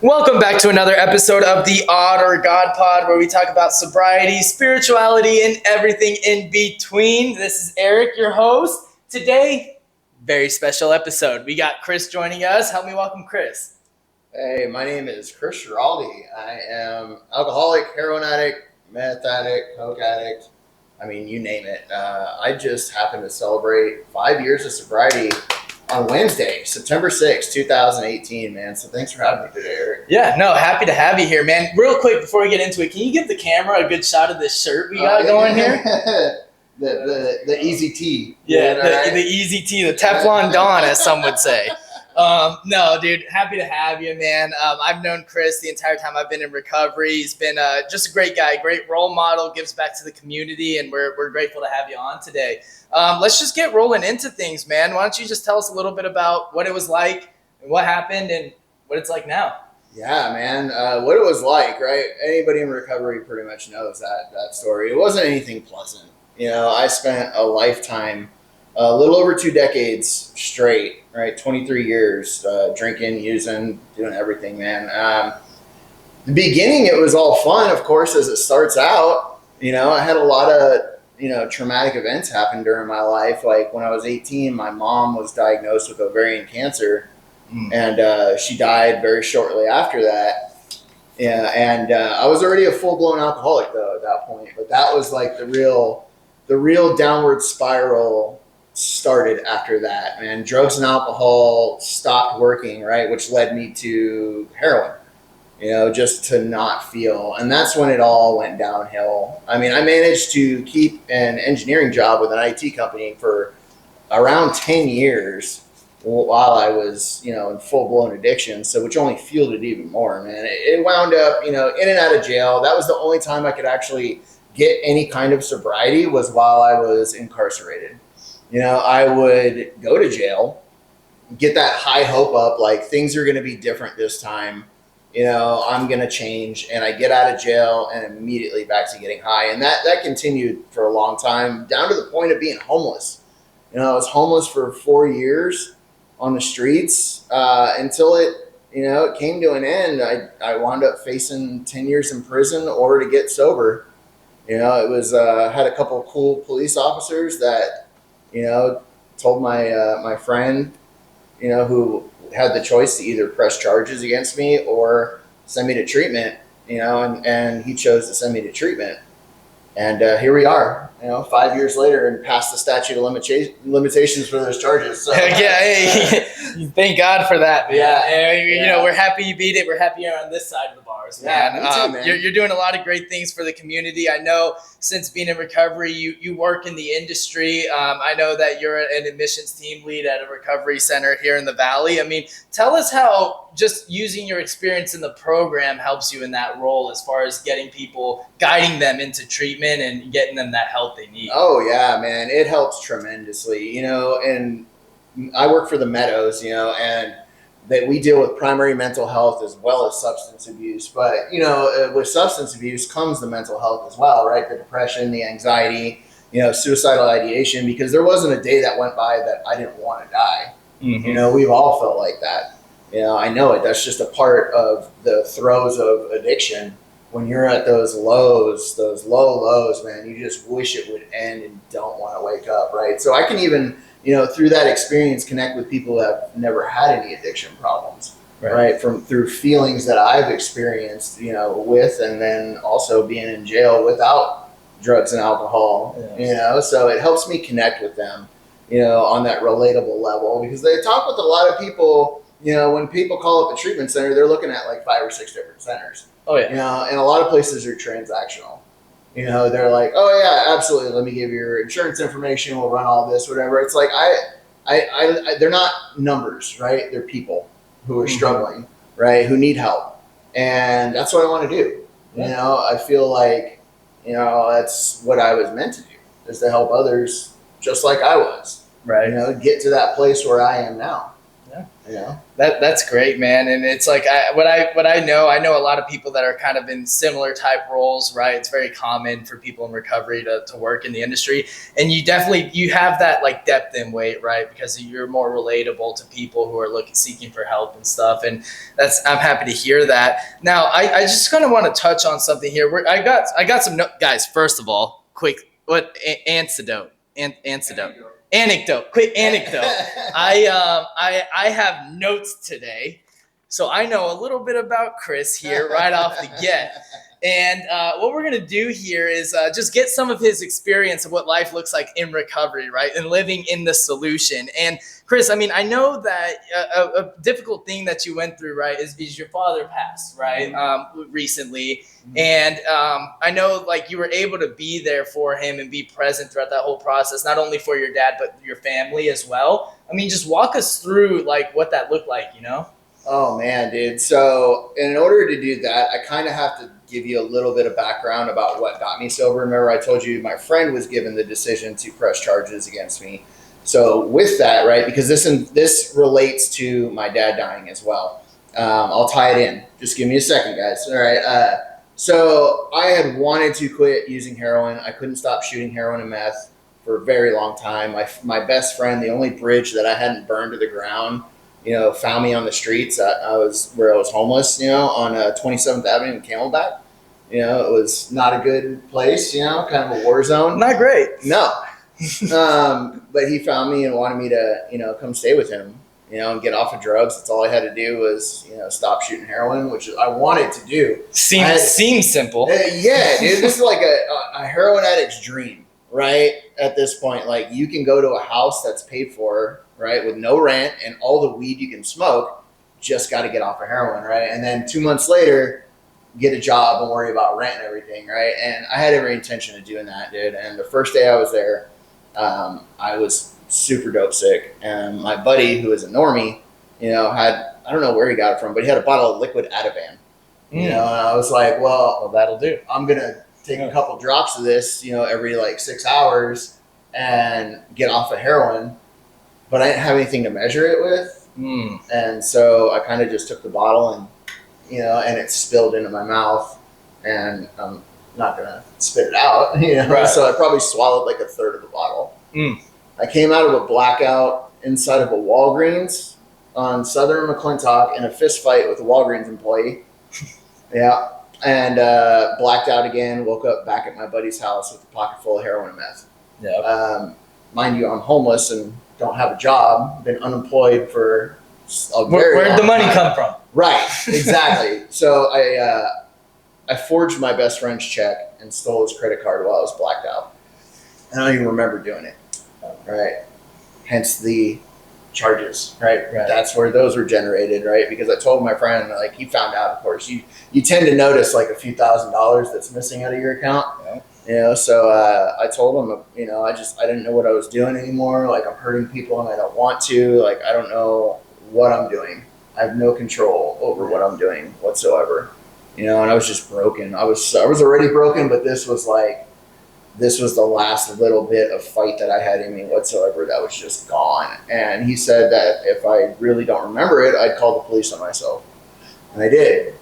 Welcome back to another episode of the Odd or God Pod, where we talk about sobriety, spirituality, and everything in between. This is Eric, your host. Today, very special episode. We got Chris joining us. Help me welcome Chris. Hey, my name is Chris Giraldi. I am alcoholic, heroin addict, meth addict, coke addict. I mean, you name it. I just happened to celebrate 5 years of sobriety on Wednesday, September 6th, 2018, man. So thanks for having me today, Eric. Yeah, no, happy to have you here, man. Real quick, before we get into it, can you give the camera a good shot of this shirt we got going here? the Easy T. Yeah, the Easy T, the Teflon Don, as some would say. No, dude, happy to have you, man. I've known Chris the entire time I've been in recovery. He's been just a great guy, great role model, gives back to the community, and we're grateful to have you on today. Let's just get rolling into things, man. Why don't you just tell us a little bit about what it was like, and what happened, and what it's like now? Yeah, man. What it was like, right? Anybody in recovery pretty much knows that story. It wasn't anything pleasant. You know, I spent a lifetime, a little over 2 decades straight, right? 23 years, drinking, using, doing everything, man. The beginning, it was all fun, of course, as it starts out. You know, I had a lot of, traumatic events happen during my life. Like when I was 18, my mom was diagnosed with ovarian cancer, and she died very shortly after that. Yeah, and I was already a full-blown alcoholic, though, at that point. But that was like the real downward spiral started after that, man. Drugs and alcohol stopped working, right, which led me to heroin, just to not feel. And that's when it all went downhill. I mean, I managed to keep an engineering job with an IT company for around 10 years while I was, in full-blown addiction, so which only fueled it even more, man. It wound up, in and out of jail. That was the only time I could actually get any kind of sobriety, was while I was incarcerated. I would go to jail, get that high hope up, like things are going to be different this time. I'm going to change, and I get out of jail and immediately back to getting high. And that continued for a long time, down to the point of being homeless. I was homeless for 4 years on the streets until it came to an end. I wound up facing 10 years in prison or to get sober. It was had a couple of cool police officers that, told my friend, who had the choice to either press charges against me or send me to treatment, and he chose to send me to treatment. And here we are, 5 years later, and past the statute of limitations for those charges. So. Yeah, hey, thank God for that, man. Yeah. We're happy you beat it. We're happy you're on this side of the bars, man. Yeah, me too, man. You're doing a lot of great things for the community. I know since being in recovery, you work in the industry. I know that you're an admissions team lead at a recovery center here in the Valley. I mean, tell us how just using your experience in the program helps you in that role as far as getting people, guiding them into treatment and getting them that help they need. Oh, yeah, man. It helps tremendously, and I work for the Meadows, and that we deal with primary mental health as well as substance abuse. But, with substance abuse comes the mental health as well, right? The depression, the anxiety, suicidal ideation, because there wasn't a day that went by that I didn't want to die. Mm-hmm. We've all felt like that. I know it. That's just a part of the throes of addiction. When you're at those lows, those low lows, man, you just wish it would end and don't want to wake up, right? So I can even, through that experience, connect with people that have never had any addiction problems, right? Through feelings that I've experienced, with, and then also being in jail without drugs and alcohol, so it helps me connect with them, on that relatable level, because they talk with a lot of people. When people call up a treatment center, they're looking at like 5 or 6 different centers. Oh, yeah. And a lot of places are transactional. They're like, oh, yeah, absolutely. Let me give you your insurance information. We'll run all this, whatever. It's like, I they're not numbers, right? They're people who are struggling, right? Who need help. And that's what I want to do. I feel like, that's what I was meant to do, is to help others just like I was. Right. Get to that place where I am now. Yeah. You know? That's great, man. And it's like what I know a lot of people that are kind of in similar type roles, right? It's very common for people in recovery to work in the industry. And you have that like depth and weight, right? Because you're more relatable to people who are seeking for help and stuff. And I'm happy to hear that. Now I just kind of want to touch on something here. I got some guys, first of all, quick, quick anecdote. I have notes today, so I know a little bit about Chris here right off the get. And what we're gonna do here is just get some of his experience of what life looks like in recovery, right, and living in the solution. And Chris, I mean, I know that a difficult thing that you went through, right, is your father passed, right, recently. And I know like you were able to be there for him and be present throughout that whole process, not only for your dad, but your family as well. I mean, just walk us through like what that looked like, you know? Oh man, dude. So in order to do that, I kind of have to give you a little bit of background about what got me sober. Remember, I told you my friend was given the decision to press charges against me. So with that, right, because this relates to my dad dying as well. I'll tie it in. Just give me a second, guys. All right. So I had wanted to quit using heroin. I couldn't stop shooting heroin and meth for a very long time. My best friend, the only bridge that I hadn't burned to the ground, found me on the streets. I was homeless, on 27th Avenue in Camelback. It was not a good place, kind of a war zone. Not great. No. But he found me and wanted me to, come stay with him, and get off of drugs. That's all I had to do was, stop shooting heroin, which I wanted to do. Seems simple. Yeah, dude. This is like a heroin addict's dream, right? At this point, like you can go to a house that's paid for, right, with no rent and all the weed you can smoke. Just got to get off of heroin, right? And then 2 months later, get a job and worry about rent and everything, right? And I had every intention of doing that, dude. And the first day I was there, I was super dope sick. And my buddy, who is a normie, had, I don't know where he got it from, but he had a bottle of liquid Ativan. And I was like, well, that'll do. I'm going to take a couple drops of this, every like 6 hours and get off of heroin. But I didn't have anything to measure it with. And so I kind of just took the bottle and, and it spilled into my mouth, and I'm not going to spit it out, Right. So I probably swallowed like a third of the bottle. I came out of a blackout inside of a Walgreens on Southern McClintock in a fist fight with a Walgreens employee. Yeah. And blacked out again, woke up back at my buddy's house with a pocket full of heroin and meth. Yeah. Mind you, I'm homeless and don't have a job, been unemployed for a very Where'd the money time. come from? Right, exactly. So I forged my best friend's check and stole his credit card while I was blacked out. I don't even remember doing it. Right. Hence the charges, right? That's where those were generated, right? Because I told my friend, like, he found out, of course. You tend to notice like a few $1,000s that's missing out of your account. Yeah. So I told him, I didn't know what I was doing anymore. Like, I'm hurting people and I don't want to. Like, I don't know what I'm doing. I have no control over what I'm doing whatsoever. And I was just broken. I was already broken, but this was the last little bit of fight that I had in me whatsoever that was just gone. And he said that if I really don't remember it, I'd call the police on myself. And I did.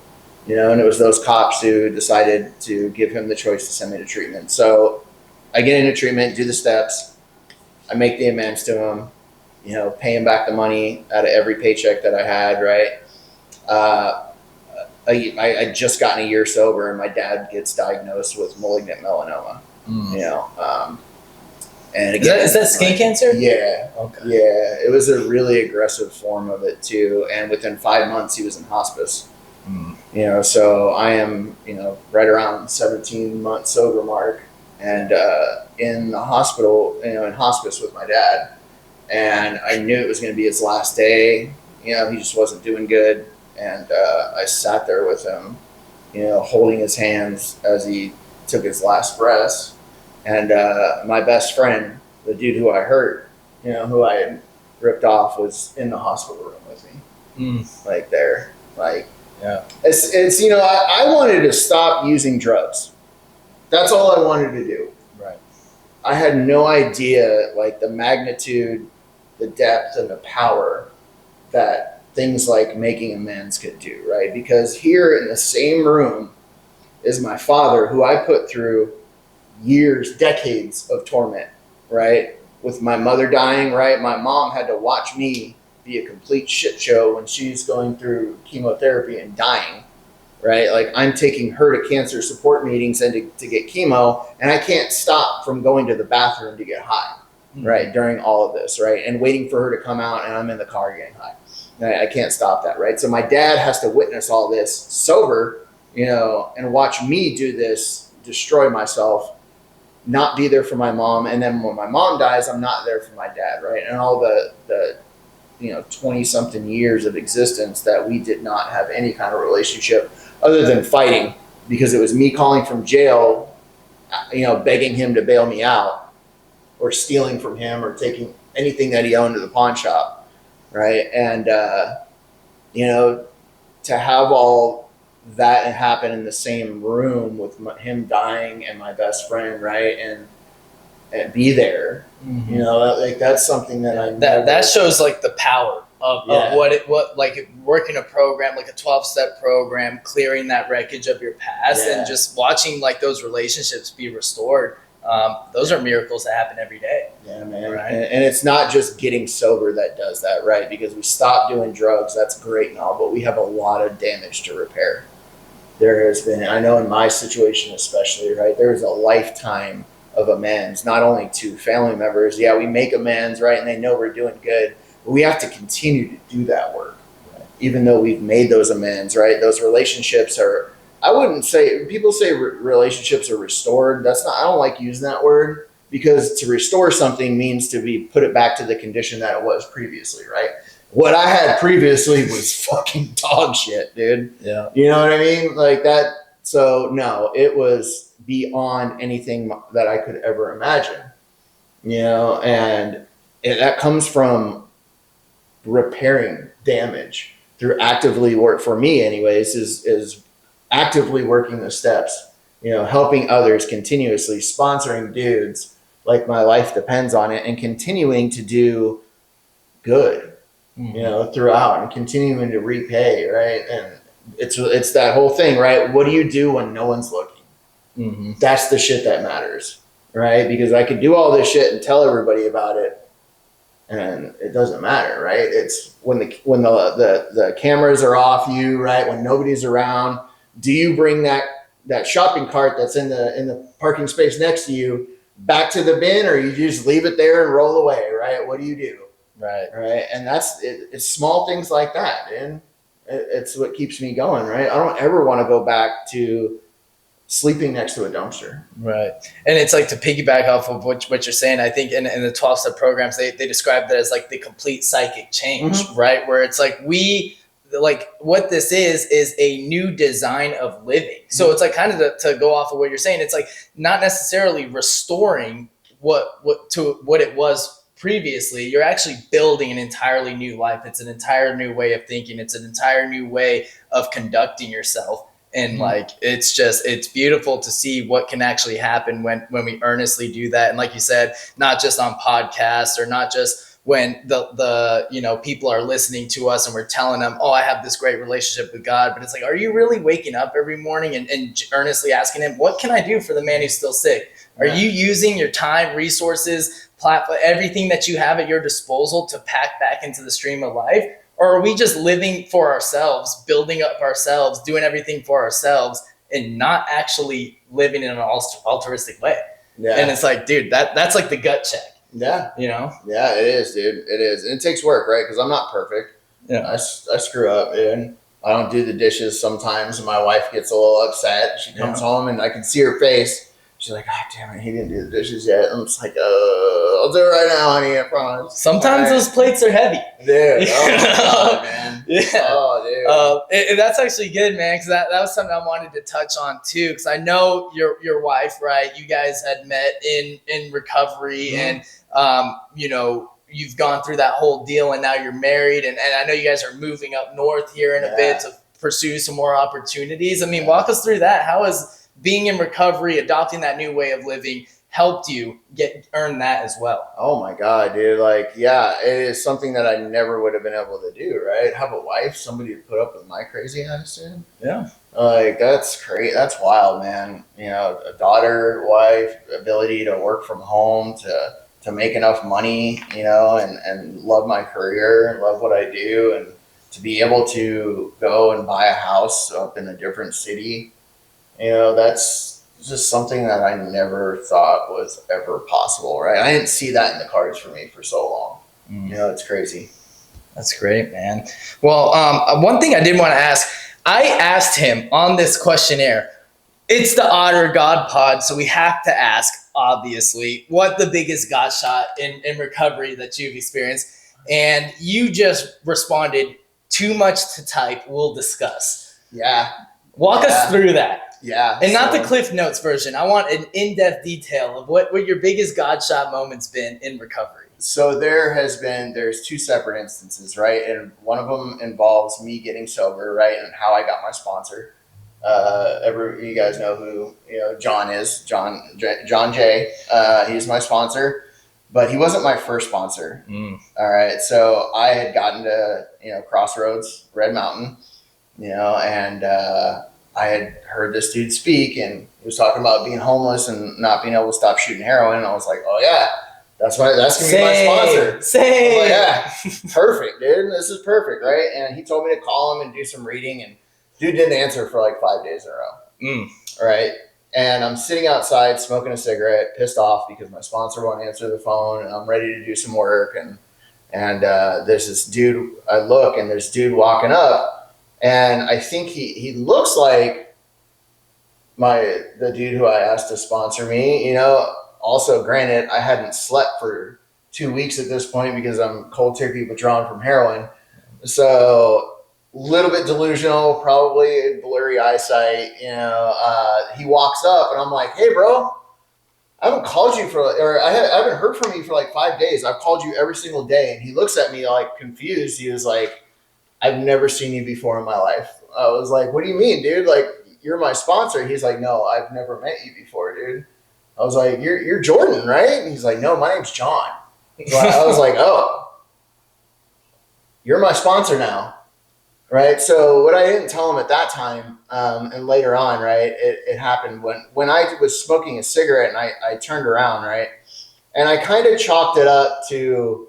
And it was those cops who decided to give him the choice to send me to treatment. So I get into treatment, do the steps. I make the amends to him, pay him back the money out of every paycheck that I had, right? I just gotten a year sober, and my dad gets diagnosed with malignant melanoma. And again, is that skin cancer? Yeah. Okay. Yeah. It was a really aggressive form of it too. And within 5 months, he was in hospice. So I am, right around 17 months sober mark, and in the hospital, in hospice with my dad. And I knew it was going to be his last day. He just wasn't doing good. And I sat there with him, holding his hands as he took his last breaths. And my best friend, the dude who I hurt, who I had ripped off, was in the hospital room with me. Like there. Like, yeah. It's I wanted to stop using drugs. That's all I wanted to do. Right. I had no idea, like, the magnitude, the depth, and the power that things like making amends could do, right? Because here in the same room is my father, who I put through years, decades of torment, right? With my mother dying, right? My mom had to watch me be a complete shit show when she's going through chemotherapy and dying, right? Like I'm taking her to cancer support meetings and to get chemo, and I can't stop from going to the bathroom to get high, right? During all of this, right? And waiting for her to come out, and I'm in the car getting high. I can't stop that, right? So my dad has to witness all this sober, and watch me do this, destroy myself, not be there for my mom, and then when my mom dies, I'm not there for my dad, right? And all the 20 something years of existence that we did not have any kind of relationship other than fighting, because it was me calling from jail, begging him to bail me out, or stealing from him, or taking anything that he owned to the pawn shop, right? And to have all that happen in the same room with him dying and my best friend, right? And be there, like that's something that that shows like the power of what like working a program, like a 12-step program, clearing that wreckage of your past, and just watching like those relationships be restored. Those are miracles that happen every day. Yeah, man. Right? And it's not just getting sober that does that, right? Because we stopped doing drugs. That's great and all, but we have a lot of damage to repair. There has been, I know in my situation especially, right? There's a lifetime of amends, not only to family members. Yeah, we make amends, right? And they know we're doing good, but we have to continue to do that work, right? Even though we've made those amends, right? Those relationships are, I wouldn't say, people say relationships are restored. That's not, I don't like using that word, because to restore something means to put it back to the condition that it was previously, right? What I had previously was fucking dog shit, dude. Yeah. You know what I mean? Like that. So no, it was beyond anything that I could ever imagine, and that comes from repairing damage through actively work, for me anyways, is actively working the steps, helping others continuously, sponsoring dudes like my life depends on it, and continuing to do good, throughout, and continuing to repay, right? And it's that whole thing, right? What do you do when no one's looking? That's the shit that matters, right? Because I could do all this shit and tell everybody about it, and it doesn't matter, right? It's when the cameras are off you, right? When nobody's around, do you bring that shopping cart that's in the parking space next to you back to the bin, or you just leave it there and roll away, right? What do you do? Right. And that's it. It's small things like that, and it's what keeps me going, right? I don't ever want to go back to sleeping next to a dumpster. Right. And it's like, to piggyback off of what you're saying, I think in the 12-step programs, they describe that as like the complete psychic change, right? Where it's like what this is a new design of living. So it's like kind of to go off of what you're saying, it's like not necessarily restoring what it was previously. You're actually building an entirely new life. It's an entire new way of thinking. It's an entire new way of conducting yourself. And like, it's beautiful to see what can actually happen when we earnestly do that. And like you said, not just on podcasts, or not just when the people are listening to us and we're telling them, oh, I have this great relationship with God, but it's like, are you really waking up every morning and earnestly asking him, what can I do for the man who's still sick? Are you using your time, resources, platform, everything that you have at your disposal to pack back into the stream of life? Or are we just living for ourselves, building up ourselves, doing everything for ourselves, and not actually living in an altruistic way? Yeah. And it's like, dude, that's like the gut check. Yeah. Yeah, it is, dude. It is. And it takes work, right? Because I'm not perfect. Yeah. I screw up, dude. I don't do the dishes sometimes, and my wife gets a little upset. She comes home, and I can see her face. She's like, God damn it, he didn't do the dishes yet. I'm just like, I'll do it right now, honey, I promise. Sometimes those plates are heavy. Dude, God, man. Yeah. Oh, dude. That's actually good, man, because that was something I wanted to touch on, too, because I know your wife, right? You guys had met in recovery, and, you've gone through that whole deal, and now you're married, and I know you guys are moving up north here in a bit to pursue some more opportunities. I mean, walk us through that. How is being in recovery, adopting that new way of living, helped you earn that as well? Oh my God, dude. Like, yeah, it is something that I never would have been able to do, right? Have a wife, somebody to put up with my crazy ass, dude. Yeah. Like, that's great. That's wild, man. You know, a daughter, wife, ability to work from home, to make enough money, you know, and love my career, love what I do, and to be able to go and buy a house up in a different city, you know, that's just something that I never thought was ever possible, right? I didn't see that in the cards for me for so long. You know, it's crazy. That's great, man. Well, one thing I did want to ask, I asked him on this questionnaire, it's the Otter God Pod, so we have to ask, obviously, what the biggest God shot in recovery that you've experienced. And you just responded, too much to type, we'll discuss. Yeah. Walk us through that. Yeah. And not the Cliff Notes version. I want an in-depth detail of what your biggest God shot moments been in recovery. So there's two separate instances, right? And one of them involves me getting sober, right? And how I got my sponsor. You guys know who, you know, John is, John J. He's my sponsor, but he wasn't my first sponsor. All right. So I had gotten to, you know, Crossroads, Red Mountain, you know, and, I had heard this dude speak, and he was talking about being homeless and not being able to stop shooting heroin. And I was like, oh yeah, that's gonna be my sponsor. Same. Like, yeah, perfect, dude. This is perfect, right? And he told me to call him and do some reading, and dude didn't answer for like 5 days in a row. Right. And I'm sitting outside smoking a cigarette, pissed off because my sponsor won't answer the phone, and I'm ready to do some work. And there's this dude. I look, and there's dude walking up. And I think he looks like the dude who I asked to sponsor me, you know. Also, granted, I hadn't slept for 2 weeks at this point because I'm cold turkey withdrawn from heroin. So a little bit delusional, probably blurry eyesight, you know. He walks up and I'm like, hey, bro, I haven't called you I haven't heard from you for like 5 days. I've called you every single day. And he looks at me like confused. He was like, I've never seen you before in my life. I was like, what do you mean, dude? Like, you're my sponsor. He's like, no, I've never met you before, dude. I was like, you're Jordan, right? And he's like, no, my name's John. So I was like, oh, you're my sponsor now, right? So what I didn't tell him at that time, and later on, right, it happened when I was smoking a cigarette and I turned around, right? And I kind of chalked it up to,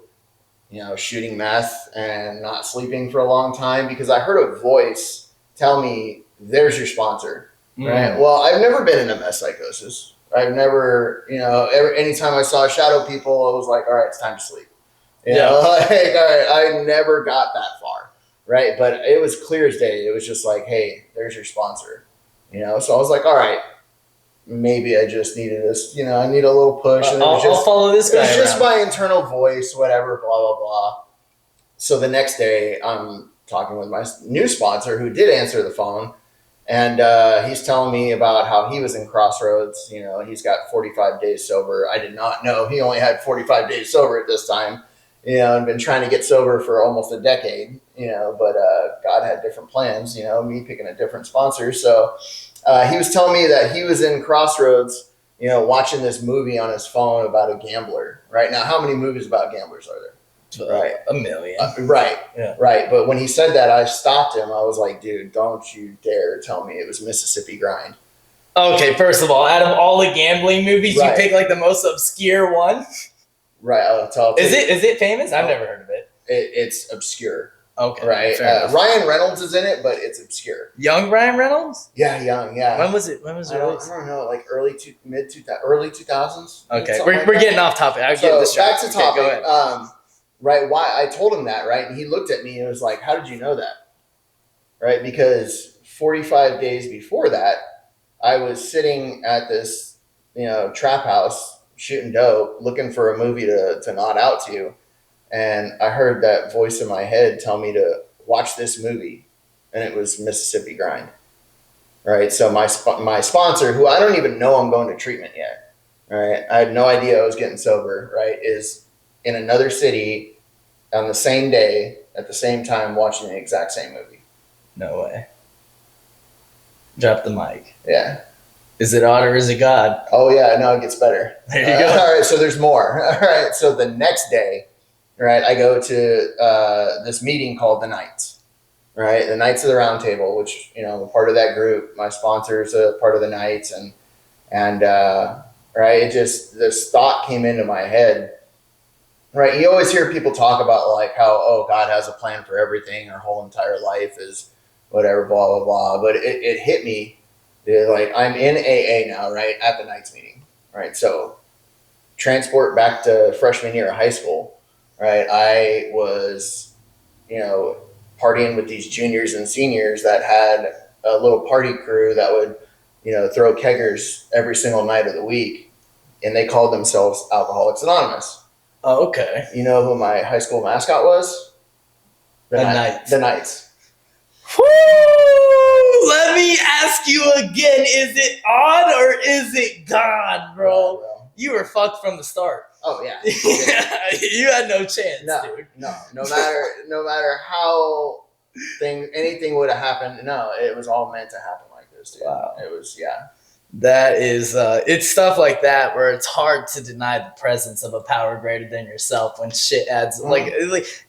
you know, shooting meth and not sleeping for a long time because I heard a voice tell me, there's your sponsor, right? Well, I've never been in a meth psychosis. I've never, you know, anytime I saw shadow people, I was like, all right, it's time to sleep. You know, like, all right, I never got that far, right? But it was clear as day. It was just like, hey, there's your sponsor, you know? So I was like, all right, maybe I just needed this, you know, I need a little push. And I'll follow this guy. It was just my internal voice, whatever, blah, blah, blah. So the next day I'm talking with my new sponsor who did answer the phone. And he's telling me about how he was in Crossroads. You know, he's got 45 days sober. I did not know he only had 45 days sober at this time, you know, and been trying to get sober for almost a decade, you know, but God had different plans, you know, me picking a different sponsor. So he was telling me that he was in Crossroads, you know, watching this movie on his phone about a gambler. Right now, how many movies about gamblers are there? Right, a million. Right, yeah, right. But when he said that, I stopped him. I was like, dude, don't you dare tell me it was Mississippi Grind. Okay, first of all, out of all the gambling movies, you pick like the most obscure one. Right. I'll tell you. Is it famous? I've never heard of it. It's obscure. Okay. Right. Ryan Reynolds is in it, but it's obscure. Young Ryan Reynolds? Yeah, young. Yeah. When was it? When was it released? I don't know. Like early 2000s. Okay, we're getting off topic. I get distracted. Back to topic. Okay, go ahead. Right. Why I told him that, right? And he looked at me and was like, how did you know that? Right. Because 45 days before that, I was sitting at this, you know, trap house shooting dope, looking for a movie to nod out to. And I heard that voice in my head tell me to watch this movie. And it was Mississippi Grind. Right. So my sponsor, who I don't even know I'm going to treatment yet. Right. I had no idea I was getting sober. Right. Is in another city on the same day at the same time watching the exact same movie. No way. Drop the mic. Yeah. Is it odd or is it God? Oh yeah, no, it gets better. There you go. All right, so there's more. All right, so the next day, right, I go to this meeting called the Knights. Right, the Knights of the Round Table, which I'm part of that group. My sponsor's a part of the Knights, and right, it just this thought came into my head. Right, you always hear people talk about like how God has a plan for everything. Our whole entire life is whatever, blah blah blah. But it hit me, like I'm in AA now, right, at the Knights meeting, right. So transport back to freshman year of high school, right. I was, partying with these juniors and seniors that had a little party crew that would, throw keggers every single night of the week, and they called themselves Alcoholics Anonymous. Oh, okay. You know who my high school mascot was? The Knights. The Knights. Woo! Let me ask you again: is it odd or is it God, bro? You were fucked from the start. Oh yeah. You had no chance, dude. No matter how anything would have happened. No, it was all meant to happen like this, dude. Wow. It was, yeah. That is, it's stuff like that where it's hard to deny the presence of a power greater than yourself when shit adds, like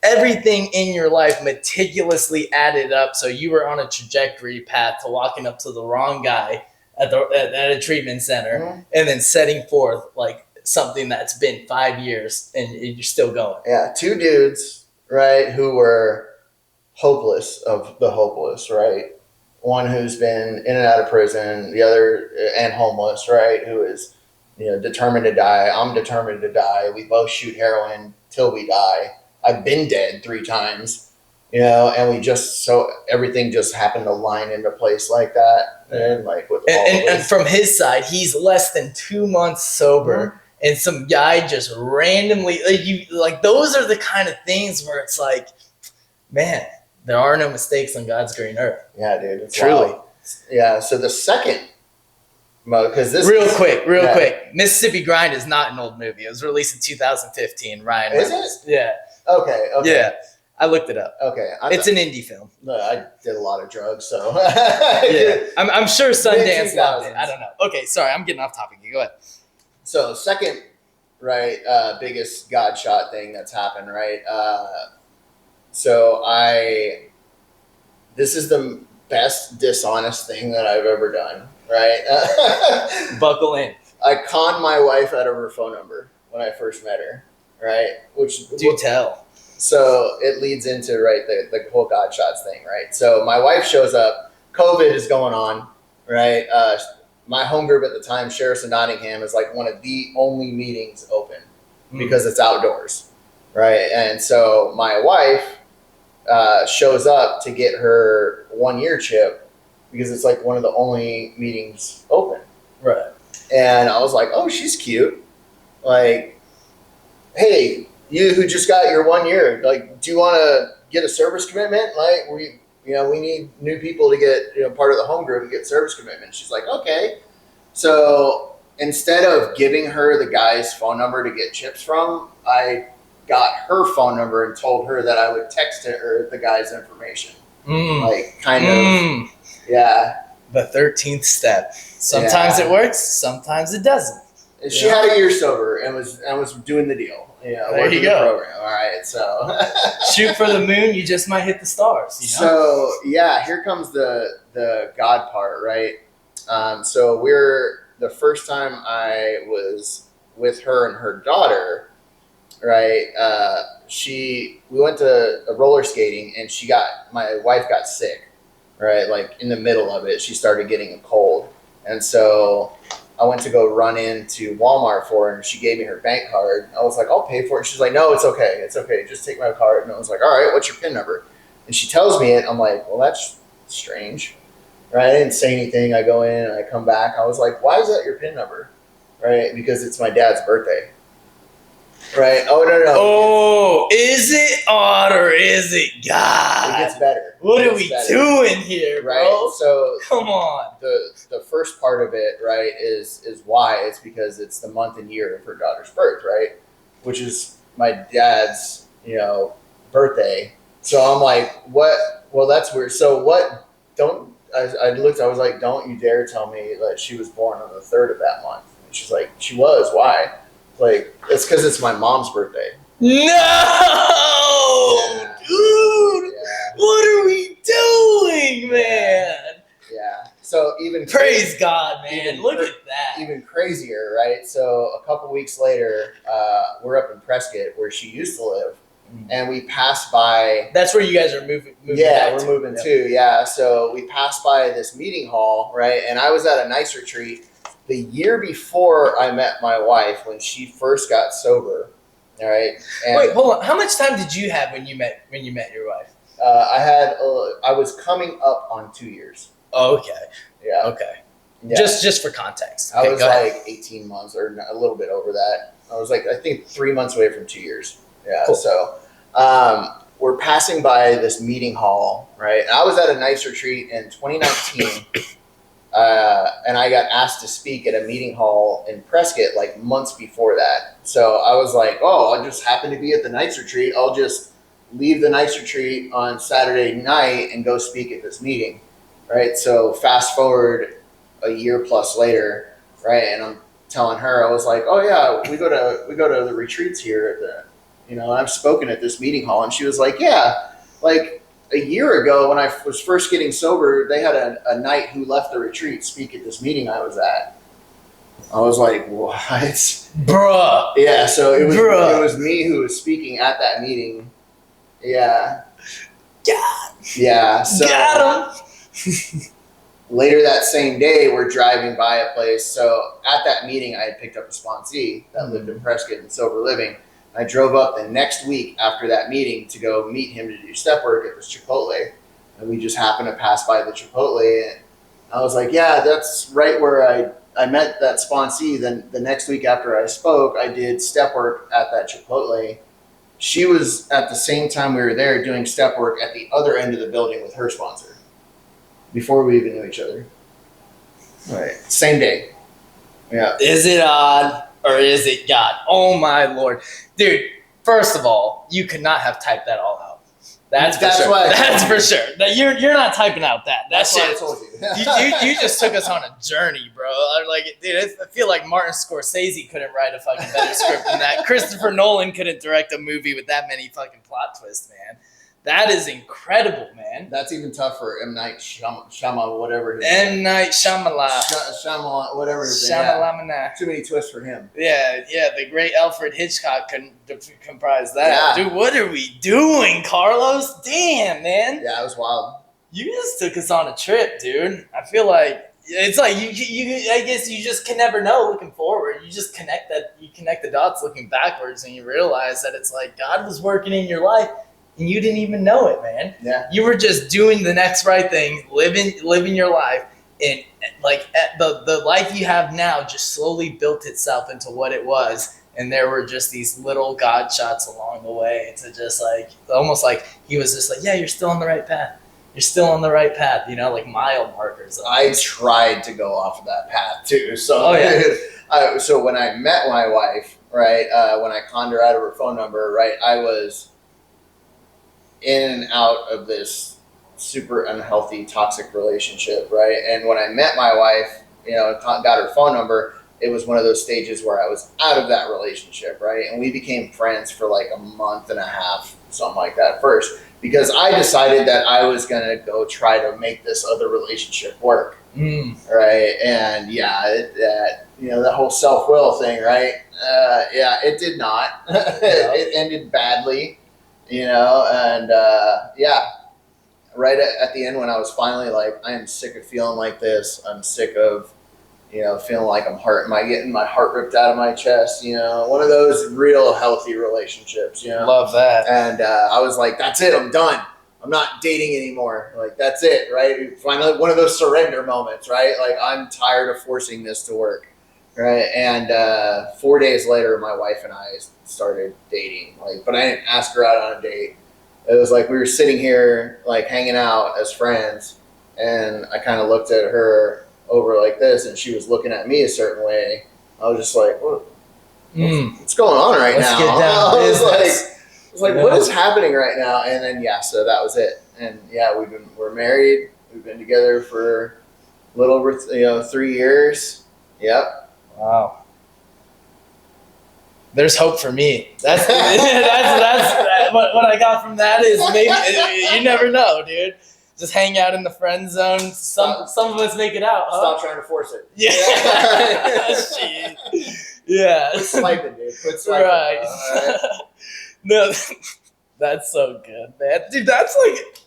everything in your life meticulously added up. So you were on a trajectory path to walking up to the wrong guy at a treatment center and then setting forth like something that's been 5 years and you're still going. Yeah. Two dudes, right, who were hopeless of the hopeless, right? One who's been in and out of prison, the other and homeless, right? Who is, determined to die. I'm determined to die. We both shoot heroin till we die. I've been dead 3 times, and everything just happened to line into place like that. And like with and from his side, he's less than 2 months sober, and some guy just randomly those are the kind of things where it's like, man, there are no mistakes on God's green earth. Yeah, dude. It's truly. Wild. Yeah. So the second, because this real quick, Mississippi Grind is not an old movie. It was released in 2015. Ryan, is it? Yeah. Okay. Yeah, I looked it up. Okay, it's an indie film. I did a lot of drugs, so yeah. I'm sure Sundance loved it. I don't know. Okay, sorry, I'm getting off topic. Go ahead. So second, right, biggest God shot thing that's happened, right? So this is the best dishonest thing that I've ever done, right? Buckle in. I conned my wife out of her phone number when I first met her, right? Do tell. So it leads into, right, the whole God shots thing, right? So my wife shows up, COVID is going on, right? My home group at the time, Sheriff's of Nottingham, is like one of the only meetings open because it's outdoors, right? And so my wife shows up to get her 1-year chip because it's like one of the only meetings open. Right. And I was like, oh, she's cute. Like, hey, you who just got your 1 year, like, do you want to get a service commitment? Like, we need new people to get, part of the home group to get service commitment. She's like, okay. So instead of giving her the guy's phone number to get chips from, I got her phone number and told her that I would text her the guy's information. Like, kind of, yeah. The 13th step. Sometimes it works, sometimes it doesn't. She had a year sober and was doing the deal. There you go. The program. All right, so shoot for the moon, you just might hit the stars. So yeah, here comes the God part, right? So the first time I was with her and her daughter, right? We went to roller skating and my wife got sick, right? Like in the middle of it, she started getting a cold. And so I went to go run into Walmart for her and she gave me her bank card. I was like, I'll pay for it. She's like, no, it's okay. It's okay. Just take my card. And I was like, all right, what's your PIN number? And she tells me it. I'm like, well, that's strange, right? I didn't say anything. I go in and I come back. I was like, why is that your PIN number? Right? Because it's my dad's birthday. Right? Oh, no. Oh, is it odd or is it God? It gets better. What are we doing here, bro? Right? So come on. The first part of it, right, is why. It's because it's the month and year of her daughter's birth, right? Which is my dad's, birthday. So I'm like, what? Well, that's weird. So what? I looked, I was like, don't you dare tell me that she was born on the 3rd of that month. And she's like, she was, why? Like, it's because it's my mom's birthday. No, Yeah. dude, Yeah. what are we doing, man? Yeah. So even Praise God, man. even Look cra- at that. even crazier, right? So a couple weeks later, we're up in Prescott where she used to live, and we passed by. That's where you guys are moving. Yeah, back we're to. moving Yep. too. Yeah, so we passed by this meeting hall, right? And I was at a nice retreat the year before I met my wife when she first got sober. All right. And Wait, hold on. How much time did you have when you met your wife? I was coming up on 2 years. Oh, okay. Yeah. Okay. Yeah. Just for context. I Okay, was go ahead. like 18 months or a little bit over that. I was like, I think 3 months away from 2 years. Yeah. Cool. So we're passing by this meeting hall, right? And I was at a nice retreat in 2019, and I got asked to speak at a meeting hall in Prescott like months before that. So I was like, oh, I just happen to be at the nice retreat. I'll just leave the nice retreat on Saturday night and go speak at this meeting, right? So fast forward a year plus later, right? And I'm telling her, I was like, oh yeah, we go to the retreats here at the, I've spoken at this meeting hall. And she was like, yeah, like a year ago when I was first getting sober, they had a knight who left the retreat speak at this meeting I was at. I was like, what? Bruh. Yeah, so it Bruh. was me who was speaking at that meeting. Yeah. God. Yeah. So Got him. later that same day, we're driving by a place. So at that meeting, I had picked up a sponsee that lived in Prescott in sober living. I drove up the next week after that meeting to go meet him to do step work at this Chipotle. And we just happened to pass by the Chipotle. And I was like, yeah, that's right where I met that sponsee. Then the next week after I spoke, I did step work at that Chipotle. She was at the same time we were there doing step work at the other end of the building with her sponsor before we even knew each other. Right. Same day. Yeah. Is it odd or is it God? Oh my Lord. Dude, first of all, you could not have typed that all out. That's for sure. why. That's for sure. You're not typing out that. That's shit. why I told you. You just took us on a journey, bro. Like, dude, I feel like Martin Scorsese couldn't write a fucking better script than that. Christopher Nolan couldn't direct a movie with that many fucking plot twists, man. That is incredible, man. That's even tough for M. Night Shyamalan, whatever. M. Night Shyamalan. Shyamalan, whatever his name. Yeah. Shyamalan. Too many twists for him. Yeah, the great Alfred Hitchcock couldn't comprise that. Yeah. Dude, what are we doing, Carlos? Damn, man. Yeah, it was wild. You just took us on a trip, dude. I feel like it's like you I guess you just can never know looking forward. You just connect the dots looking backwards, and you realize that it's like God was working in your life and you didn't even know it, man. Yeah. You were just doing the next right thing, living your life, and like the life you have now just slowly built itself into what it was. And there were just these little God shots along the way to just like almost like he was just like, yeah, you're still on the right path. You're still on the right path, like mile markers. I tried to go off of that path too. So, Oh, yeah. So when I met my wife, right, when I conned her out of her phone number, right, I was in and out of this super unhealthy, toxic relationship, right? And when I met my wife, got her phone number, it was one of those stages where I was out of that relationship, right? And we became friends for like a month and a half, something like that first, because I decided that I was going to go try to make this other relationship work, right? And that whole self-will thing, right? It did not. It ended badly, and right at the end when I was finally like, I am sick of feeling like this. I'm sick of, feeling like I'm getting my heart ripped out of my chest, one of those real healthy relationships, Love that. And I was like, that's it. I'm done. I'm not dating anymore. Like, that's it. Right. Finally, one of those surrender moments, right? Like, I'm tired of forcing this to work. Right. And 4 days later, my wife and I started dating, but I didn't ask her out on a date. It was like, we were sitting here, like hanging out as friends. And I kind of looked at her over like this, and she was looking at me a certain way. I was just like, what's going on right Let's now? get down to I was like, Yeah. what is happening right now? And then, so that was it. And we're married. We've been together for a little over 3 years. Yep. Wow. There's hope for me. That's what I got from that is maybe you never know, dude. Just hang out in the friend zone. Some of us make it out. Huh? Stop trying to force it. Yeah. Yeah. Quit swiping, dude. Quit swiping. Right. No, that's so good, man. Dude, that's like,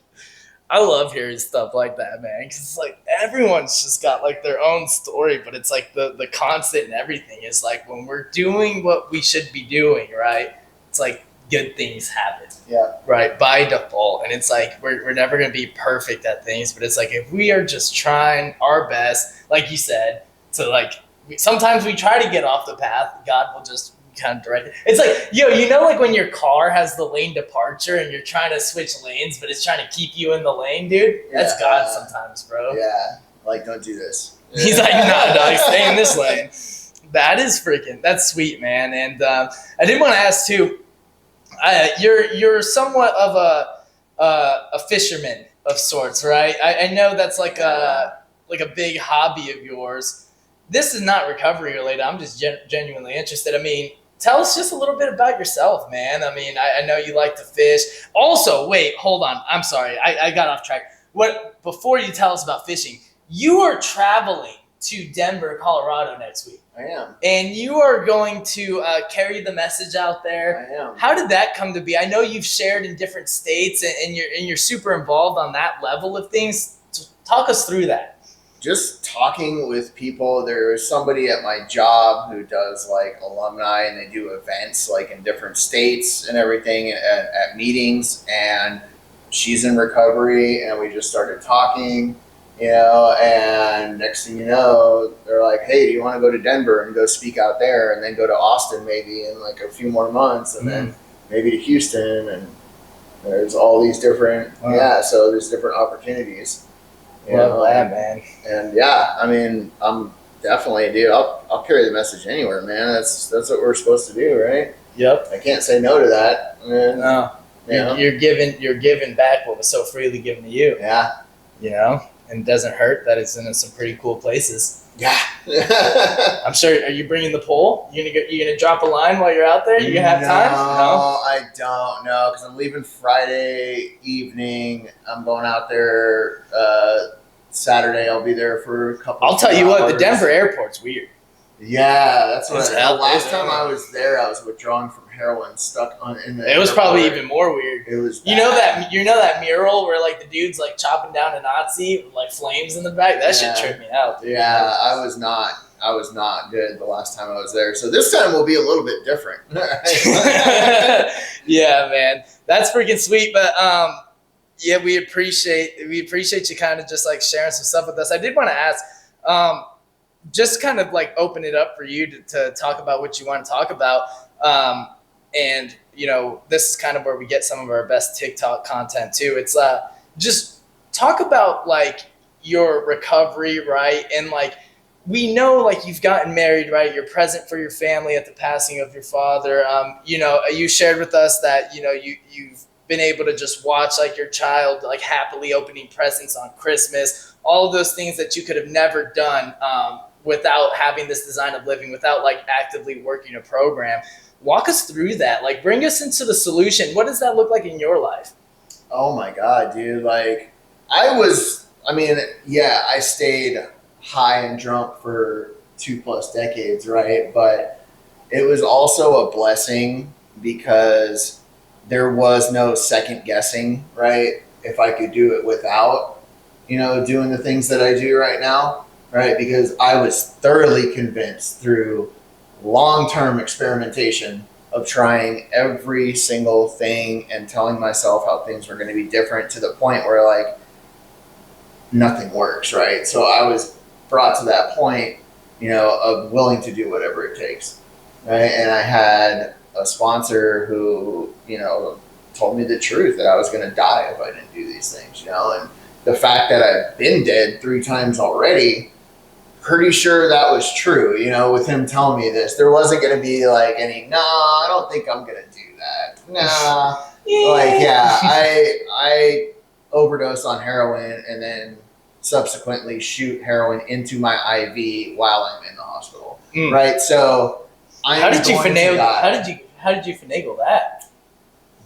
I love hearing stuff like that, man. Because it's like everyone's just got like their own story, but it's like the constant and everything is like when we're doing what we should be doing, right? It's like good things happen. Yeah. Right. By default. And it's like we're never going to be perfect at things, but it's like if we are just trying our best, like you said, to like, sometimes we try to get off the path, God will just kind of direct it. It's like, like when your car has the lane departure and you're trying to switch lanes, but it's trying to keep you in the lane, dude. That's God sometimes, bro. Yeah. Like, don't do this. He's like, nah, dog, stay in this lane. That's sweet, man. And I did want to ask too, you're somewhat of a fisherman of sorts, right? I know that's like a big hobby of yours. This is not recovery related. I'm just genuinely interested. I mean, tell us just a little bit about yourself, man. I mean, I know you like to fish. Also, wait, hold on. I'm sorry. I got off track. Before you tell us about fishing, you are traveling to Denver, Colorado next week. I am. And you are going to carry the message out there. I am. How did that come to be? I know you've shared in different states and you're super involved on that level of things. Talk us through that. Just talking with people. There's somebody at my job who does like alumni and they do events like in different states and everything at meetings, and she's in recovery, and we just started talking, and next thing you know, they're like, hey, do you want to go to Denver and go speak out there, and then go to Austin maybe in like a few more months, and then maybe to Houston, and there's all these different so there's different opportunities. Love that, man. And yeah, I mean, I'm definitely, dude, I'll carry the message anywhere, man. That's what we're supposed to do, right? Yep. I can't say no to that. No. You're giving back what was so freely given to you. Yeah. And it doesn't hurt that it's in some pretty cool places. Yeah. I'm sure. Are you bringing the pole? You gonna drop a line while you're out there? You gonna have time? No, I don't know, because I'm leaving Friday evening. I'm going out there Saturday. I'll be there for a couple. I'll tell you what, the Denver airport's weird. Yeah, that's what. Last time I was there, I was withdrawing from heroin, stuck in the. It was probably even more weird. It was. Bad. You know that mural where like the dude's like chopping down a Nazi with like flames in the back. That shit tripped me out. Dude. Yeah, I was not good the last time I was there. So this time will be a little bit different. Yeah, man, that's freaking sweet. But yeah, we appreciate you kind of just like sharing some stuff with us. I did want to ask. Just kind of like open it up for you to talk about what you want to talk about. And, this is kind of where we get some of our best TikTok content too. It's just talk about like your recovery, right? And like, we know like you've gotten married, right? You're present for your family at the passing of your father. You shared with us that, you've been able to just watch like your child like happily opening presents on Christmas, all of those things that you could have never done without having this design of living, without like actively working a program. Walk us through that. Like bring us into the solution. What does that look like in your life? Oh my God, dude. Like I stayed high and drunk for 2+ decades, right? But it was also a blessing because there was no second guessing, right? If I could do it without, doing the things that I do right now. Right, because I was thoroughly convinced through long-term experimentation of trying every single thing and telling myself how things were going to be different to the point where like nothing works, right? So I was brought to that point, of willing to do whatever it takes, right? And I had a sponsor who, told me the truth that I was going to die if I didn't do these things, and the fact that I've been dead 3 times already, pretty sure that was true, with him telling me this. There wasn't going to be like I don't think I'm going to do that. Nah. I overdosed on heroin and then subsequently shoot heroin into my IV while I'm in the hospital. Right? So how did you finagle that?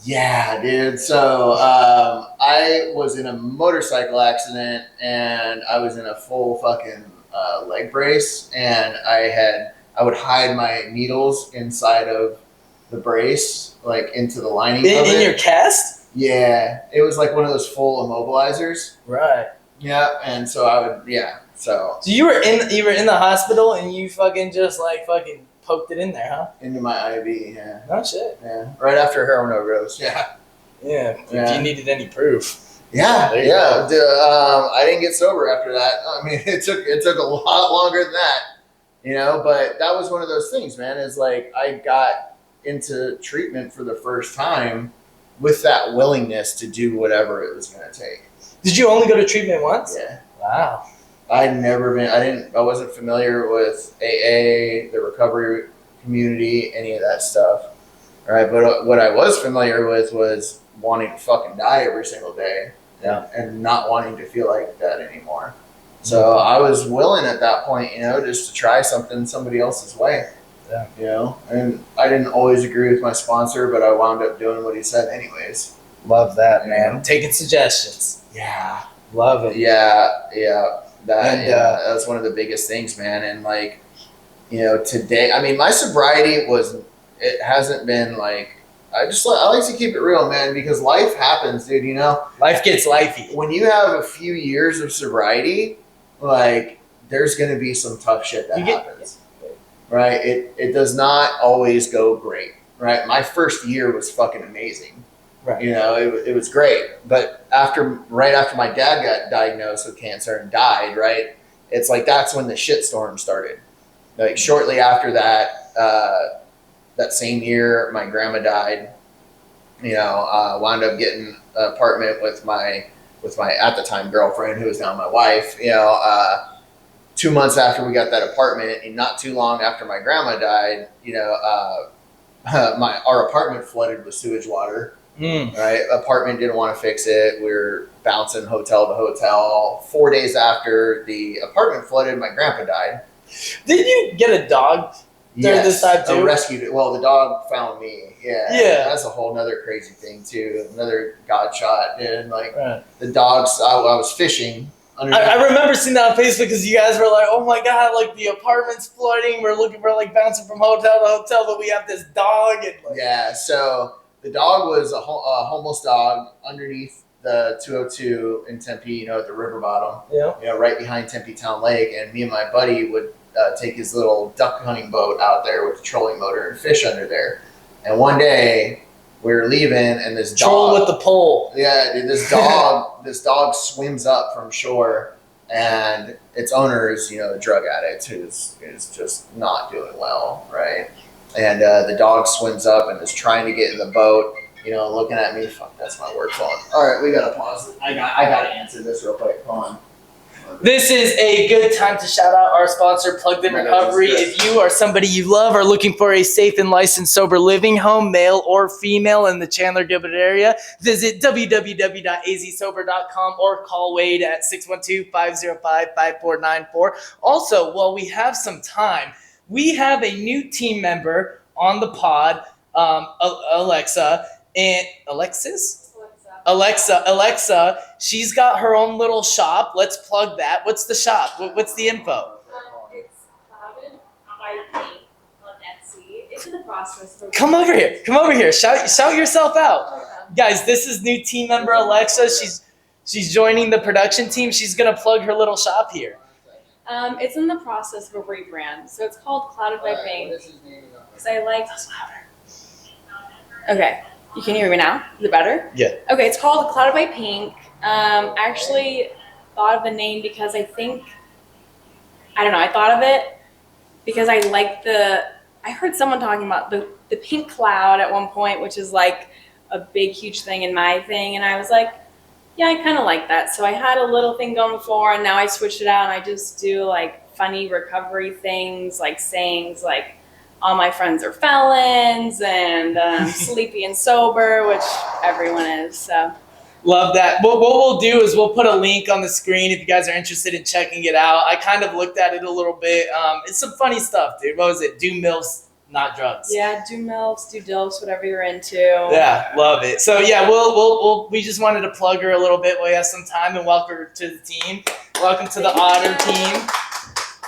Yeah, dude. So I was in a motorcycle accident and I was in a full fucking leg brace, and I would hide my needles inside of the brace, like into the lining of it. In your cast? Yeah, it was like one of those full immobilizers. Right. Yeah, and so I would, So you were in the hospital and you fucking just like fucking poked it in there, huh? Into my IV, yeah. Oh shit. Yeah. Right after heroin overdose. Yeah. Yeah. If you needed any proof. Yeah. Yeah. I didn't get sober after that. I mean, it took a lot longer than that, but that was one of those things, man, is like I got into treatment for the first time with that willingness to do whatever it was going to take. Did you only go to treatment once? Yeah. Wow. I wasn't familiar with AA, the recovery community, any of that stuff. All right. But what I was familiar with was wanting to fucking die every single day. Yeah. And not wanting to feel like that anymore. So I was willing at that point, just to try somebody else's way. Yeah. And I didn't always agree with my sponsor, but I wound up doing what he said anyways. Love that, man. Taking suggestions. Yeah. Love it. Yeah. That's one of the biggest things, man. And like, today, I mean, my sobriety it hasn't been like, I like to keep it real, man, because life happens, dude, Life gets lifey. When you have a few years of sobriety, like, there's going to be some tough shit that happens. Right? It does not always go great, right? My first year was fucking amazing. Right. It was great. But right after my dad got diagnosed with cancer and died, right? It's like that's when the shitstorm started. Like shortly after that, that same year, my grandma died. Wound up getting an apartment with my at the time girlfriend, who is now my wife. 2 months after we got that apartment, and not too long after my grandma died, our apartment flooded with sewage water. Right, apartment didn't want to fix it. We were bouncing hotel to hotel. 4 days after the apartment flooded, my grandpa died. Did you get a dog during this time too? I rescued it. Well, the dog found me. Yeah. That's a whole nother crazy thing too. Another God shot, dude. Like the dogs. I was fishing. I remember seeing that on Facebook because you guys were like, "Oh my god, like the apartment's flooding. We're like bouncing from hotel to hotel, but we have this dog." And yeah. So the dog was a homeless dog underneath the 202 in Tempe. At the river bottom. Yeah. Right behind Tempe Town Lake, and me and my buddy would take his little duck hunting boat out there with the trolling motor and fish under there. And one day we were leaving, and this troll with the pole. Yeah, dude, this dog swims up from shore, and its owner is a drug addict who's just not doing well, right? And the dog swims up and is trying to get in the boat, looking at me. Fuck, that's my work phone. All right, we gotta pause. I gotta answer this real quick. Hold on. This is a good time to shout out our sponsor, Plugged In Recovery. If you or somebody you love are looking for a safe and licensed sober living home, male or female, in the Chandler Gilbert area, visit www.azsober.com or call Wade at 612-505-5494. Also, while we have some time, we have a new team member on the pod, Alexa, and Alexa, she's got her own little shop. Let's plug that. What's the shop? What's the info? It's Clouded by Paint on Etsy. It's in the process. Come over here. Shout yourself out. Guys, this is new team member Alexa. She's joining the production team. She's going to plug her little shop here. It's in the process of a rebrand. So it's called Clouded by Paint. Because I like... Okay. You can hear me now? Is it better? Yeah. Okay, it's called Clouded by Pink. I actually thought of the name because I thought of it because I like I heard someone talking about the pink cloud at one point, which is like a big, huge thing in my thing. And I was like, yeah, I kind of like that. So I had a little thing going before, and now I switched it out and I just do like funny recovery things, like sayings like, all my friends are felons, and sleepy and sober, which everyone is. So Love that. What we'll do is we'll put a link on the screen if you guys are interested in checking it out. I kind of looked at it a little bit. It's some funny stuff, dude. What was it? Do MILFs, not drugs. Yeah, do MILFs, do DILFs, whatever you're into. Yeah, love it. So yeah, we just wanted to plug her a little bit while we have some time and welcome her to the team. Welcome to the Otter team.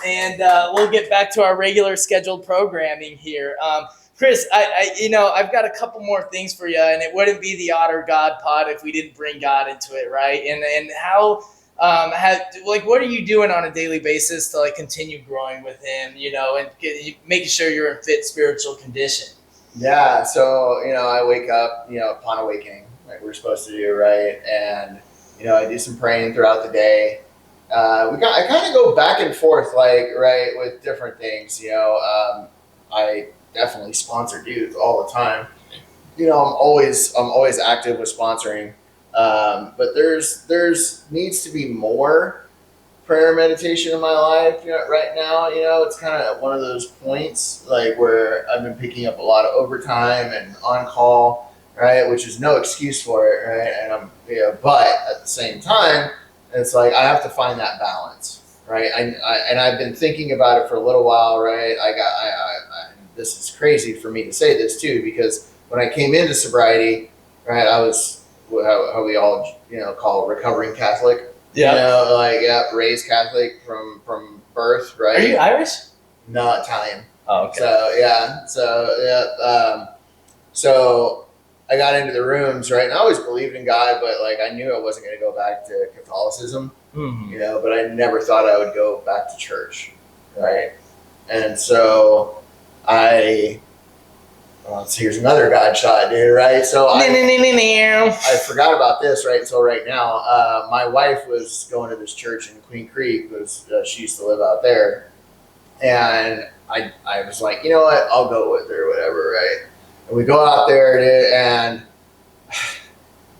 And we'll get back to our regular scheduled programming here. Chris, I've got a couple more things for you, and it wouldn't be the Otter God Pod if we didn't bring God into it, right? And how, what are you doing on a daily basis to like continue growing with Him, and making sure you're in fit spiritual condition? Yeah, so I wake up, upon awakening, like we're supposed to do, right? And I do some praying throughout the day. I kind of go back and forth, with different things. I definitely sponsor dudes all the time. I'm always active with sponsoring, but there's needs to be more prayer meditation in my life right now. It's kind of one of those points where I've been picking up a lot of overtime and on call, right, which is no excuse for it, right? And I'm but at the same time, it's like I have to find that balance, right? And I've been thinking about it for a little while, right? This is crazy for me to say this too, because when I came into sobriety, right, I was how we all call recovering Catholic. Yeah. Raised Catholic from birth, right? Are you Irish? No, Italian. Oh, okay. So I got into the rooms, right, and I always believed in God, but I knew I wasn't going to go back to Catholicism, but I never thought I would go back to church, right? And so here's another God shot, dude, right? So I forgot about this, right, until right now. My wife was going to this church in Queen Creek, because she used to live out there, and I was like, you know what, I'll go with her, whatever, right? And we go out there, dude, and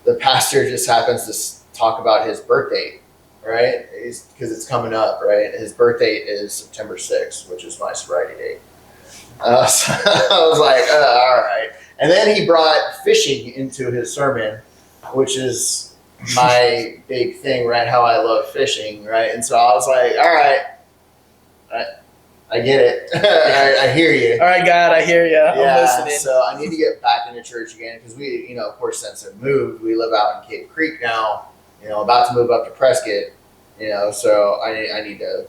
the pastor just happens to talk about his birth date, right? Because it's coming up, right? His birth date is September 6th, which is my sobriety date. So I was like, all right. And then he brought fishing into his sermon, which is my big thing, right? How I love fishing, right? And so I was like, all right, I get it. I hear you. All right, God, I hear you. I'm listening. So I need to get back into church again, because we, of course, since I've moved, we live out in Cave Creek now, about to move up to Prescott, so I need to,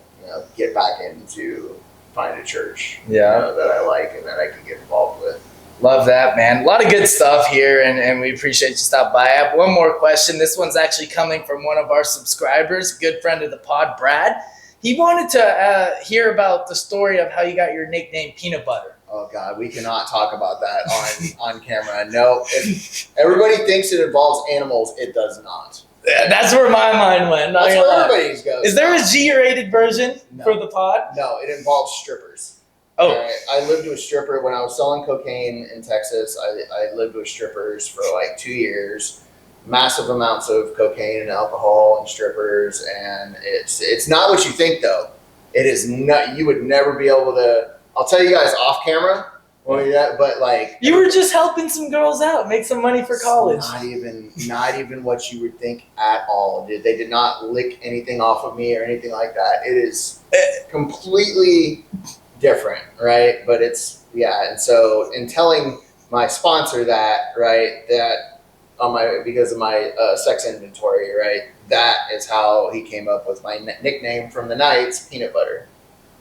get back into find a church that I like and that I can get involved with. Love that, man. A lot of good stuff here, and we appreciate you stopping by. I have one more question. This one's actually coming from one of our subscribers, good friend of the pod, Brad. He wanted to hear about the story of how you got your nickname Peanut Butter. Oh, God, we cannot talk about that on camera. No, everybody thinks it involves animals. It does not. Yeah, that's where my mind went. That's where everybody's goes. Is there a G-rated version for the pod? No, it involves strippers. Oh. I lived with a stripper when I was selling cocaine in Texas. I lived with strippers for 2 years. Massive amounts of cocaine and alcohol and strippers, and it's not what you think, though. It is not. You would never be able to. I'll tell you guys off camera when we do that, but you were just helping some girls out, make some money for college. Not even what you would think at all. They did not lick anything off of me or anything like that. It is completely different, right? But and so in telling my sponsor that, right, that because of my sex inventory, right, that is how he came up with my nickname from the nights, Peanut Butter.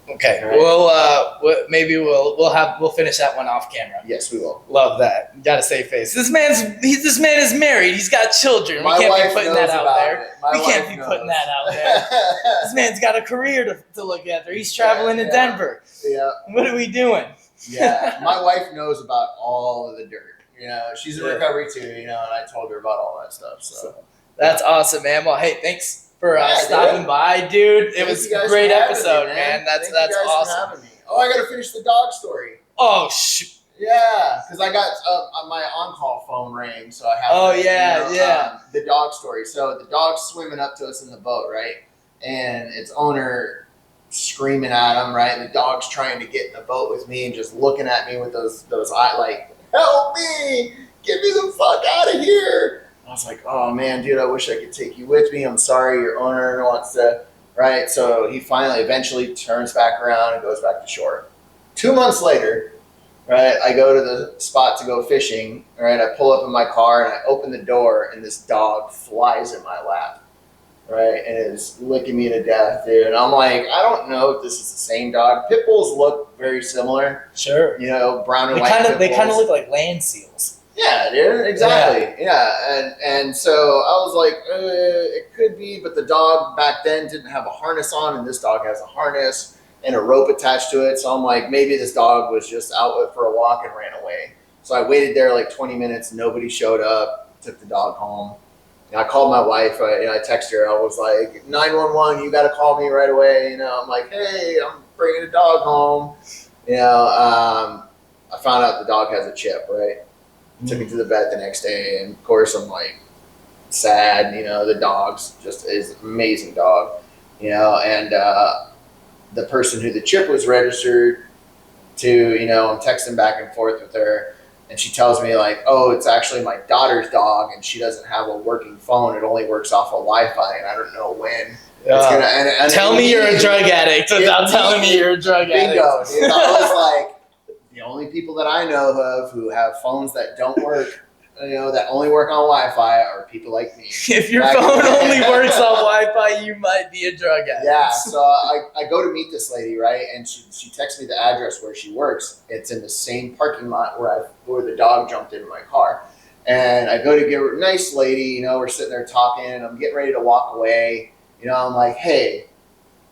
Okay, right. Maybe we'll finish that one off camera. Yes, we will. Love that. You gotta save face. This man is married. He's got children. We can't be putting that out there. We can't be putting that out there. This man's got a career to look after. He's traveling to Denver. Yeah. What are we doing? Yeah, my wife knows about all of the dirt. She's in recovery too. And I told her about all that stuff. So that's awesome, man. Well, hey, thanks for stopping by, dude. It was a great episode, man. That's awesome. Oh, I gotta finish the dog story. Oh shoot. Yeah, because I got my on-call phone rang, so I have the dog story. So the dog's swimming up to us in the boat, right? And its owner screaming at him, right? And the dog's trying to get in the boat with me and just looking at me with those eyes like, help me! Get me the fuck out of here! I was like, oh man, dude, I wish I could take you with me. I'm sorry, your owner wants to, right? So he finally, eventually turns back around and goes back to shore. 2 months later, right, I go to the spot to go fishing, right? I pull up in my car and I open the door and this dog flies in my lap, right? And is licking me to death, dude. And I'm like, I don't know if this is the same dog. Pit bulls look very similar, Sure. you know, brown and They white kind pit of they kind of bulls. look like land seals. Yeah, dude, exactly. Yeah. And so I was like, it could be, but the dog back then didn't have a harness on, and this dog has a harness and a rope attached to it. So I'm like, maybe this dog was just out for a walk and ran away. So I waited there like 20 minutes. Nobody showed up. Took the dog home. And I called my wife. I texted her. I was like, 911, you got to call me right away. You know, I'm like, hey, I'm bringing a dog home. You know, I found out the dog has a chip, right? Took it to the vet the next day, and of course I'm like sad. You know, the dog's just is an amazing dog. You know, and the person who the chip was registered to, you know, I'm texting back and forth with her, and she tells me like, oh, it's actually my daughter's dog, and she doesn't have a working phone. It only works off of Wi-Fi, and I don't know when. It's gonna, and Tell me you're a drug addict without telling me you're a drug addict. Bingo, dude. I was like, the only people that I know of who have phones that don't work, you know, that only work on Wi-Fi are people like me. If your phone only works on Wi-Fi, you might be a drug addict. Yeah, so I go to meet this lady, right, and she texts me the address where she works. It's in the same parking lot where the dog jumped into my car. And I go to give her, nice lady, you know, we're sitting there talking, and I'm getting ready to walk away. You know, I'm like, hey,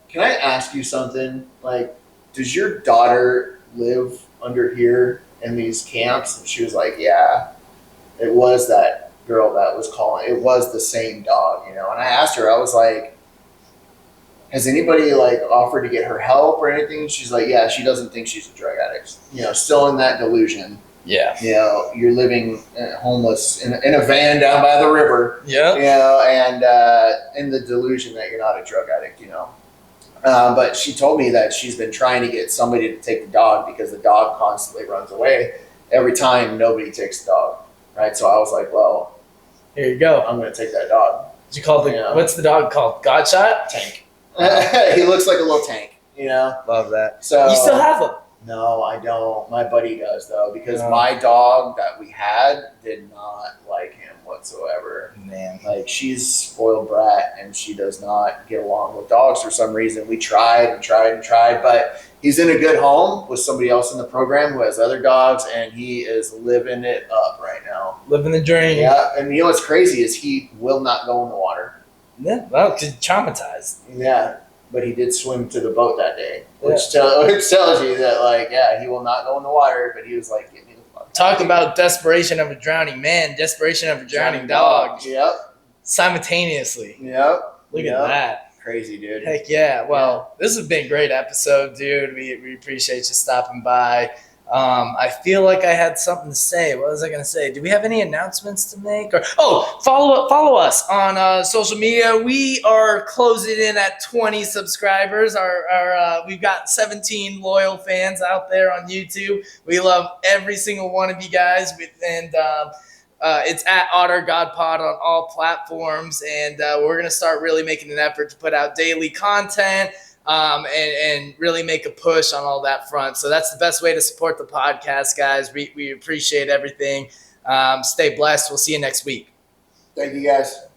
can I ask you something? Like, does your daughter live under here in these camps? And she was like, yeah, it was that girl that was calling. It was the same dog, you know. And I asked her, I was like, has anybody like offered to get her help or anything? She's like, yeah, she doesn't think she's a drug addict. You know, still in that delusion. Yeah. You know, you're living homeless in a van down by the river. Yeah. You know, and in the delusion that you're not a drug addict, you know. But she told me that she's been trying to get somebody to take the dog because the dog constantly runs away. Every time nobody takes the dog, right? So I was like, well, here you go. I'm going to take that dog. Did you call what's the dog called? Godshot? Tank. He looks like a little tank, you know? Love that. So you still have him? No, I don't. My buddy does, though, because my dog that we had did not like him whatsoever. Man. Like, she's a spoiled brat, and she does not get along with dogs for some reason. We tried, but he's in a good home with somebody else in the program who has other dogs, and he is living it up right now. Living the dream. Yeah, and you know what's crazy is he will not go in the water. Yeah, well, because traumatized. Yeah, but he did swim to the boat that day, which tells you that, like, yeah, he will not go in the water, but he was like, get me the fuck. Talk about desperation of a drowning man, desperation of a drowning dog. Yep. Simultaneously. Yep. Look at that. Crazy, dude. Heck yeah. Well, this has been a great episode, dude. We appreciate you stopping by. I feel like I had something to say. What was I going to say? Do we have any announcements to make? Follow us on social media. We are closing in at 20 subscribers. We've got 17 loyal fans out there on YouTube. We love every single one of you guys. It's at Otter God Pod on all platforms, and we're going to start really making an effort to put out daily content. And really make a push on all that front. So that's the best way to support the podcast, guys. We appreciate everything. Stay blessed. We'll see you next week. Thank you, guys.